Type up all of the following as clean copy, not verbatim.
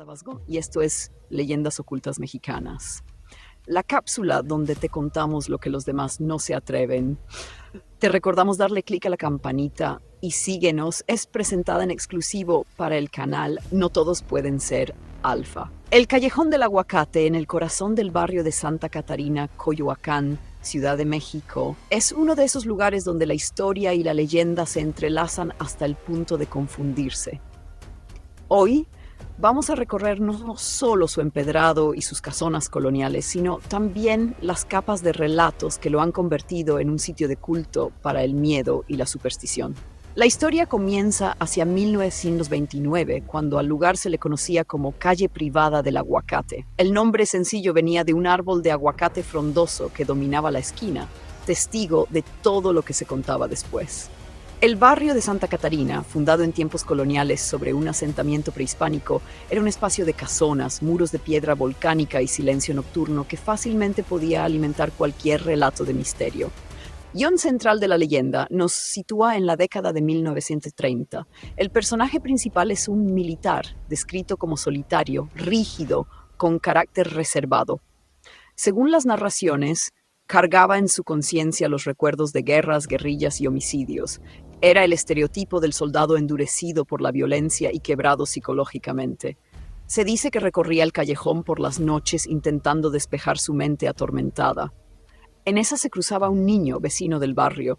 Vasgo, y esto es Leyendas Ocultas Mexicanas. La cápsula donde te contamos lo que los demás no se atreven. Te recordamos darle clic a la campanita y síguenos. Es presentada en exclusivo para el canal No Todos Pueden Ser Alfa. El Callejón del Aguacate, en el corazón del barrio de Santa Catarina, Coyoacán, Ciudad de México, es uno de esos lugares donde la historia y la leyenda se entrelazan hasta el punto de confundirse. Hoy vamos a recorrer no solo su empedrado y sus casonas coloniales, sino también las capas de relatos que lo han convertido en un sitio de culto para el miedo y la superstición. La historia comienza hacia 1929, cuando al lugar se le conocía como Calle Privada del Aguacate. El nombre sencillo venía de un árbol de aguacate frondoso que dominaba la esquina, testigo de todo lo que se contaba después. El barrio de Santa Catarina, fundado en tiempos coloniales sobre un asentamiento prehispánico, era un espacio de casonas, muros de piedra volcánica y silencio nocturno que fácilmente podía alimentar cualquier relato de misterio. Guión central de la leyenda nos sitúa en la década de 1930. El personaje principal es un militar, descrito como solitario, rígido, con carácter reservado. Según las narraciones, cargaba en su conciencia los recuerdos de guerras, guerrillas y homicidios. Era el estereotipo del soldado endurecido por la violencia y quebrado psicológicamente. Se dice que recorría el callejón por las noches intentando despejar su mente atormentada. En esa se cruzaba un niño vecino del barrio.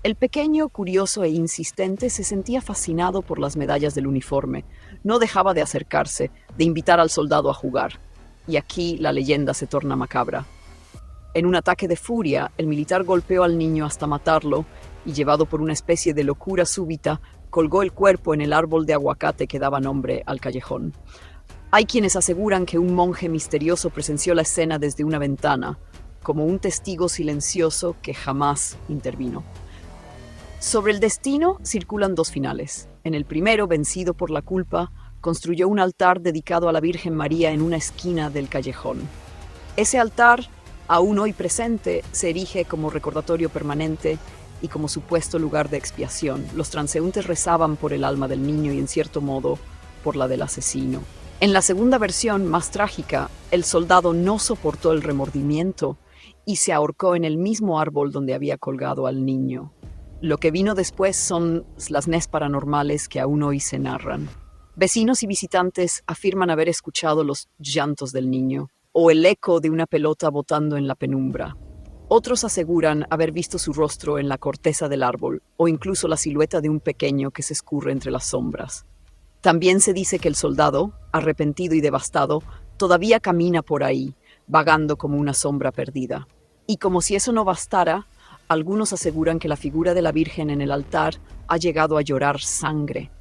El pequeño, curioso e insistente se sentía fascinado por las medallas del uniforme. No dejaba de acercarse, de invitar al soldado a jugar. Y aquí la leyenda se torna macabra. En un ataque de furia, el militar golpeó al niño hasta matarlo y, llevado por una especie de locura súbita, colgó el cuerpo en el árbol de aguacate que daba nombre al callejón. Hay quienes aseguran que un monje misterioso presenció la escena desde una ventana, como un testigo silencioso que jamás intervino. Sobre el destino circulan dos finales. En el primero, vencido por la culpa, construyó un altar dedicado a la Virgen María en una esquina del callejón. Ese altar, aún hoy presente, se erige como recordatorio permanente y como supuesto lugar de expiación. Los transeúntes rezaban por el alma del niño y, en cierto modo, por la del asesino. En la segunda versión, más trágica, el soldado no soportó el remordimiento y se ahorcó en el mismo árbol donde había colgado al niño. Lo que vino después son las nes paranormales que aún hoy se narran. Vecinos y visitantes afirman haber escuchado los llantos del niño o el eco de una pelota botando en la penumbra. Otros aseguran haber visto su rostro en la corteza del árbol o incluso la silueta de un pequeño que se escurre entre las sombras. También se dice que el soldado, arrepentido y devastado, todavía camina por ahí, vagando como una sombra perdida. Y como si eso no bastara, algunos aseguran que la figura de la Virgen en el altar ha llegado a llorar sangre.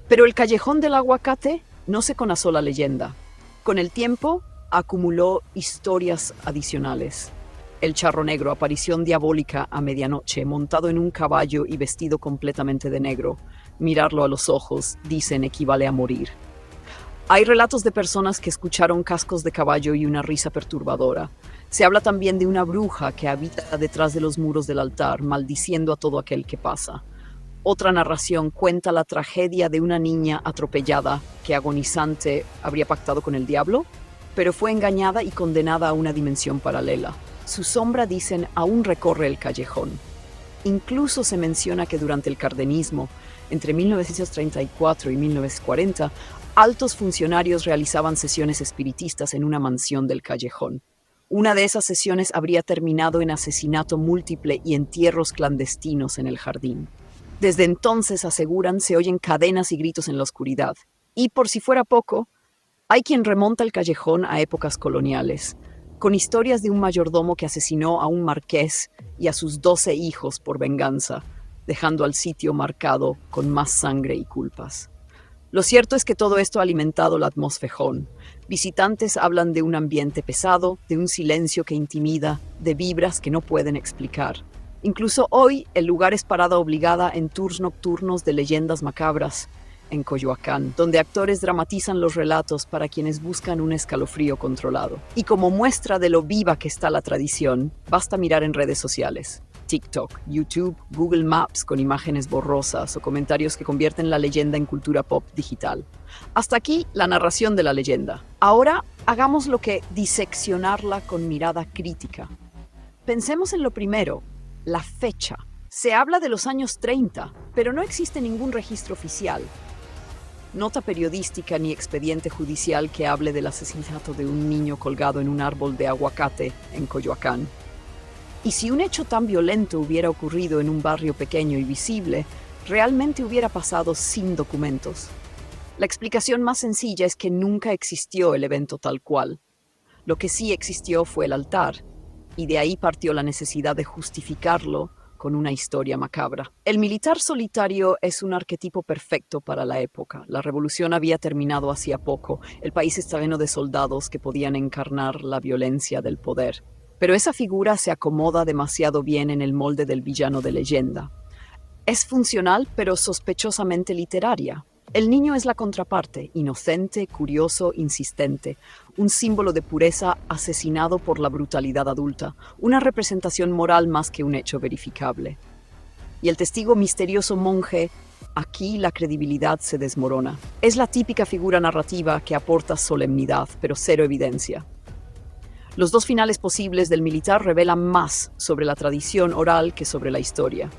Pero el Callejón del Aguacate no se con la leyenda. Con el tiempo, acumuló historias adicionales. El Charro Negro, aparición diabólica a medianoche, montado en un caballo y vestido completamente de negro. Mirarlo a los ojos, dicen, equivale a morir. Hay relatos de personas que escucharon cascos de caballo y una risa perturbadora. Se habla también de una bruja que habita detrás de los muros del altar, maldiciendo a todo aquel que pasa. Otra narración cuenta la tragedia de una niña atropellada que, agonizante, habría pactado con el diablo, pero fue engañada y condenada a una dimensión paralela. Su sombra, dicen, aún recorre el callejón. Incluso se menciona que durante el cardenismo, entre 1934 y 1940, altos funcionarios realizaban sesiones espiritistas en una mansión del callejón. Una de esas sesiones habría terminado en asesinato múltiple y entierros clandestinos en el jardín. Desde entonces, aseguran, se oyen cadenas y gritos en la oscuridad. Y por si fuera poco, hay quien remonta el callejón a épocas coloniales, con historias de un mayordomo que asesinó a un marqués y a sus 12 hijos por venganza, dejando al sitio marcado con más sangre y culpas. Lo cierto es que todo esto ha alimentado la atmósfera. Visitantes hablan de un ambiente pesado, de un silencio que intimida, de vibras que no pueden explicar. Incluso hoy, el lugar es parada obligada en tours nocturnos de leyendas macabras en Coyoacán, donde actores dramatizan los relatos para quienes buscan un escalofrío controlado. Y como muestra de lo viva que está la tradición, basta mirar en redes sociales. TikTok, YouTube, Google Maps con imágenes borrosas o comentarios que convierten la leyenda en cultura pop digital. Hasta aquí la narración de la leyenda. Ahora hagamos lo que diseccionarla con mirada crítica. Pensemos en lo primero, la fecha. Se habla de los años 30, pero no existe ningún registro oficial. Nota periodística ni expediente judicial que hable del asesinato de un niño colgado en un árbol de aguacate en Coyoacán. Y si un hecho tan violento hubiera ocurrido en un barrio pequeño y visible, realmente hubiera pasado sin documentos. La explicación más sencilla es que nunca existió el evento tal cual. Lo que sí existió fue el altar, y de ahí partió la necesidad de justificarlo con una historia macabra. El militar solitario es un arquetipo perfecto para la época. La revolución había terminado hacía poco. El país estaba lleno de soldados que podían encarnar la violencia del poder. Pero esa figura se acomoda demasiado bien en el molde del villano de leyenda. Es funcional, pero sospechosamente literaria. El niño es la contraparte, inocente, curioso, insistente, un símbolo de pureza asesinado por la brutalidad adulta, una representación moral más que un hecho verificable. Y el testigo misterioso monje, aquí la credibilidad se desmorona. Es la típica figura narrativa que aporta solemnidad, pero cero evidencia. Los dos finales posibles del militar revelan más sobre la tradición oral que sobre la historia.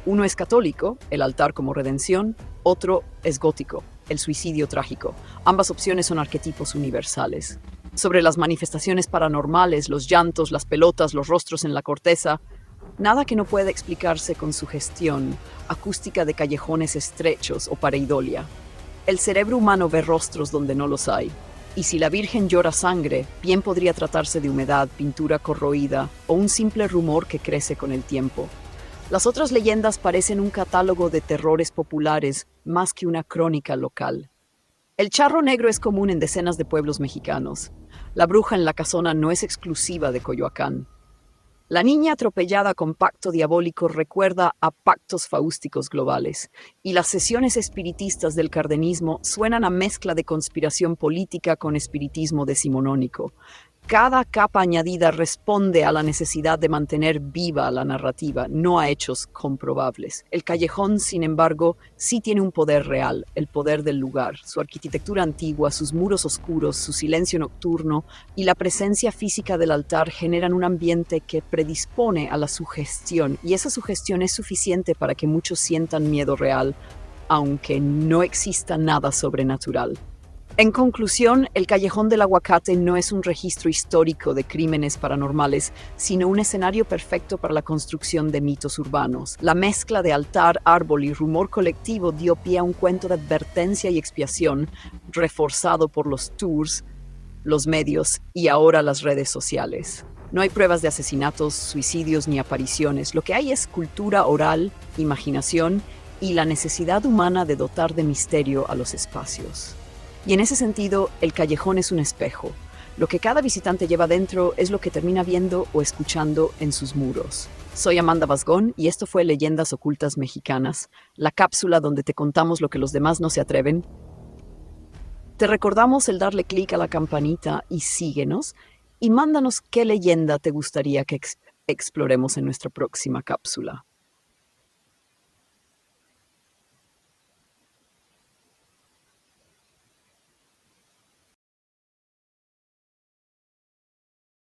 Uno es católico, el altar como redención, otro es gótico, el suicidio trágico. Ambas opciones son arquetipos universales. Sobre las manifestaciones paranormales, los llantos, las pelotas, los rostros en la corteza, nada que no pueda explicarse con sugestión, acústica de callejones estrechos o pareidolia. El cerebro humano ve rostros donde no los hay. Y si la Virgen llora sangre, bien podría tratarse de humedad, pintura corroída o un simple rumor que crece con el tiempo. Las otras leyendas parecen un catálogo de terrores populares más que una crónica local. El charro negro es común en decenas de pueblos mexicanos. La bruja en la casona no es exclusiva de Coyoacán. La niña atropellada con pacto diabólico recuerda a pactos faústicos globales, y las sesiones espiritistas del cardenismo suenan a mezcla de conspiración política con espiritismo decimonónico. Cada capa añadida responde a la necesidad de mantener viva la narrativa, no a hechos comprobables. El callejón, sin embargo, sí tiene un poder real, el poder del lugar. Su arquitectura antigua, sus muros oscuros, su silencio nocturno y la presencia física del altar generan un ambiente que predispone a la sugestión, y esa sugestión es suficiente para que muchos sientan miedo real, aunque no exista nada sobrenatural. En conclusión, el Callejón del Aguacate no es un registro histórico de crímenes paranormales, sino un escenario perfecto para la construcción de mitos urbanos. La mezcla de altar, árbol y rumor colectivo dio pie a un cuento de advertencia y expiación, reforzado por los tours, los medios y ahora las redes sociales. No hay pruebas de asesinatos, suicidios ni apariciones. Lo que hay es cultura oral, imaginación y la necesidad humana de dotar de misterio a los espacios. Y en ese sentido, el callejón es un espejo. Lo que cada visitante lleva dentro es lo que termina viendo o escuchando en sus muros. Soy Amanda Basgón y esto fue Leyendas Ocultas Mexicanas, la cápsula donde te contamos lo que los demás no se atreven. Te recordamos el darle clic a la campanita y síguenos, y mándanos qué leyenda te gustaría que exploremos en nuestra próxima cápsula.